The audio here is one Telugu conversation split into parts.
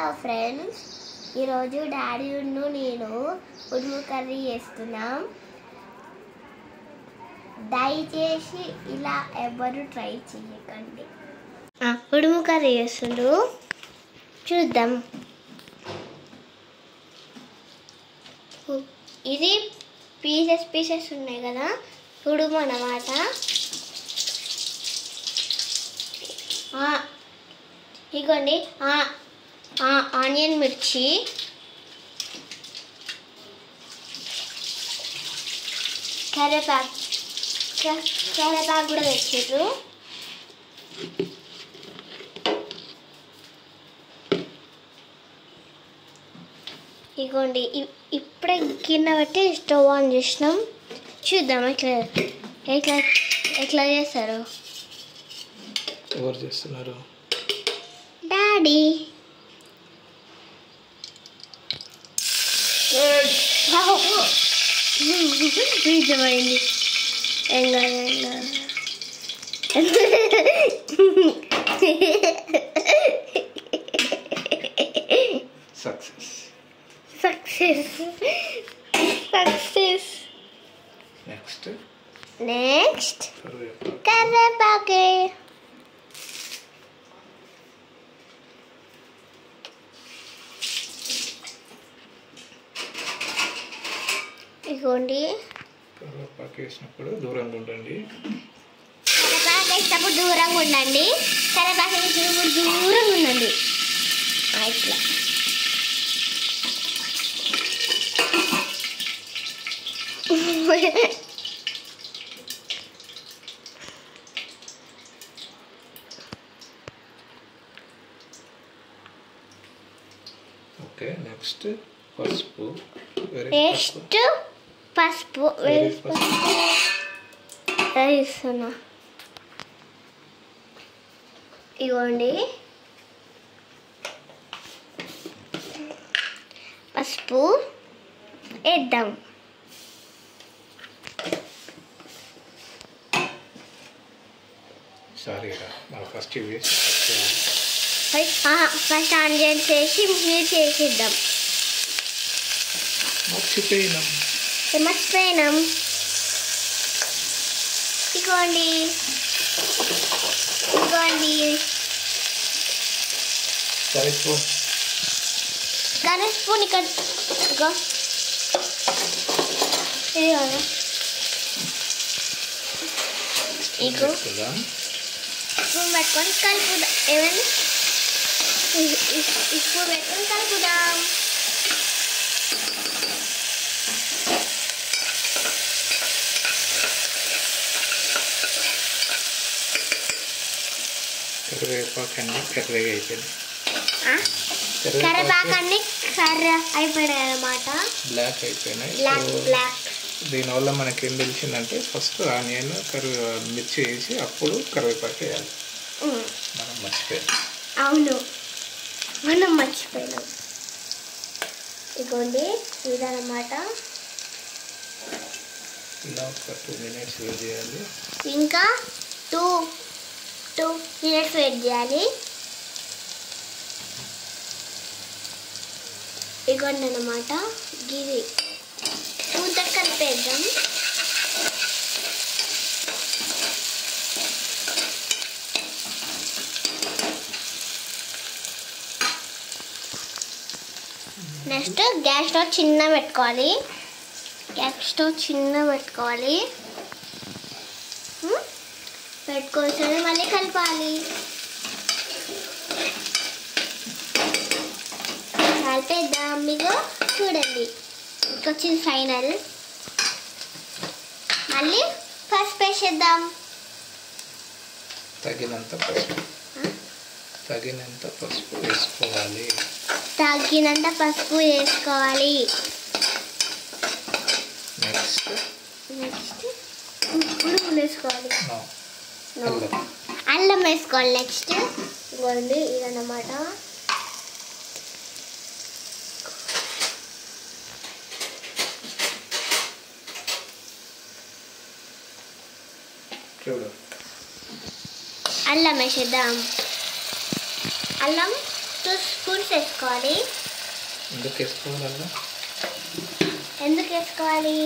హలో ఫ్రెండ్స్, ఈరోజు డాడీ నేను ఉడుము కర్రీ చేస్తున్నాం. దయచేసి ఇలా ఎవరు ట్రై చేయకండి. ఉడుము కర్రీ చేస్తుండు, చూద్దాం. ఇది పీసెస్ ఉన్నాయి కదా, ఉడుము అన్నమాట. ఇగోండి ఆనియన్, మిర్చి, కరివేపాకు కూడా తెచ్చారు. ఇగోండి ఇప్పుడే గిన్నె పెట్టి స్టవ్ ఆన్ చేసినాం. చూద్దాం ఎట్లా చేస్తారు. ఎవరు చేస్తున్నారు? డాడీ. నిజమైంది. సక్సెస్. నెక్స్ట్ కరివేపాకు. ఇగోండి, కరివేపాకు వేసినప్పుడు దూరంగా ఉండండి. కరివేపాకు వేసినప్పుడు దూరంగా ఉండండి. కరివేపాకు వేసినప్పుడు దూరంగా ఉండండి. ఇట్లా ఓకే. నెక్స్ట్ పసుపు. పసుపు వేస్తున్నా. ఇవ్వండి, పసుపు వేద్దాం. ఫస్ట్ ఆనియన్స్ వేసి మిర్చి వేసిద్దాం. మర్చిపోయినాం. ఇగోండి గణేష్ స్పూన్ ఇక్కడ. ఇగో స్పూన్ పెట్టుకొని కలుపుదాం. ఏమైనా స్పూన్ పెట్టుకొని కలుపుదాం. కరివేపాకు అన్ని కర్రీగా అయిపోయింది. కరివేపాకు అన్ని కర్రీ అయిపోయినాయి అన్నమాట. బ్లాక్ అయిపోయినాయి. దీనివల్ల మనకి ఏం తెలిసిందంటే ఫస్ట్ ఆనియన్ మిర్చి వేసి అప్పుడు కరివేపాకు వేయాలి. మనం మర్చిపోయినాం. ఇగోండి ఇదన్నమాట. ఇలా ఒక 2 minutes వెయిట్ చేయాలి. ఇంకా 2 minutes వెయిట్ చేయాలి. ఇగోండి అన్నమాట. గిరి పూత కలిపేద్దాం. నెక్స్ట్ గ్యాస్ స్టవ్ చిన్న పెట్టుకోవాలి. పెట్టుకొని మళ్ళీ కలపాలి. కలిపేద్దాం. మీకు చూడండి వచ్చింది ఫైనల్. మళ్ళీ పసుపు వేసేద్దాం. తగినంత పసుపు వేసుకోవాలి. నెక్స్ట్ వేసుకోవాలి. అల్లం వేసుకోవాలి. నెక్స్ట్ ఇవ్వండి ఇదన్నమాట. చూడు, అల్లం వేసేద్దాం. అల్లం 2 స్పూన్స్ వేసుకోవాలి. ఎందుకు వేసుకోవాలన్నా? ఎందుకు వేసుకోవాలి?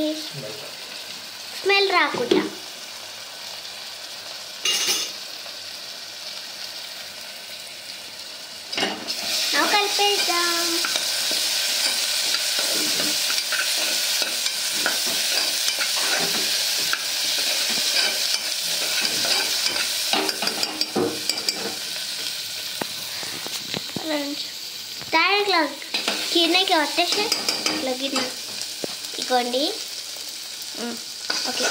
స్మెల్ రాకుండా. కలిపేద్దాం. ఇట్లా గిన్నెకి వచ్చేసి ఇట్లా గిన్నె ఇగోండి. ఓకే,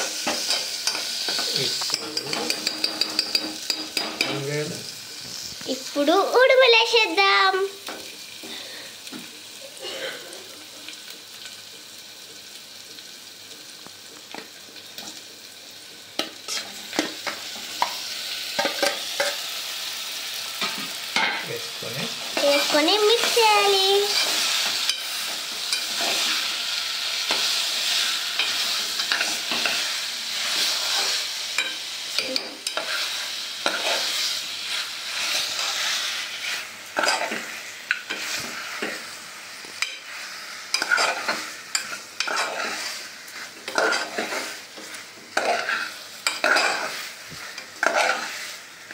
ఇప్పుడు ఉడుములేసేద్దాం. వేసుకొని మిక్స్ చేయాలి.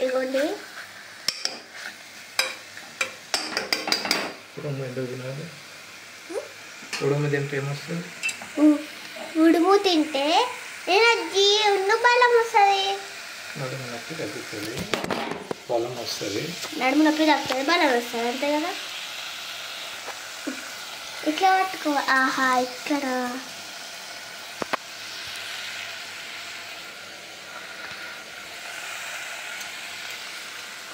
ఇగోండి, ఉడుము తింటే ఏమొస్తుంది? ఉడుము తింటే ఎనర్జీ బలం వస్తుంది. నడుము నొప్పి తగ్గుతుంది, బలం వస్తుంది. నడుము నొప్పి తగ్గుతుంది, బలం వస్తుంది, అంతే కదా. ఇట్లా పట్టుకో. ఆహా, ఇక్కడ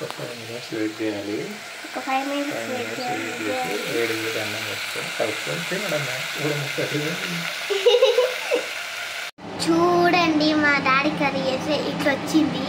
ఒక 5 minutes వెయిట్ చేయాలి. ఒక 5 minutes వెయిట్ చేయాలి. వేడి వేడి అన్నం వేసుకొని కలుపుకొని తినడం. చూడండి, మా డాడీ కర్రీ చేస్తే ఇట్లా వచ్చింది.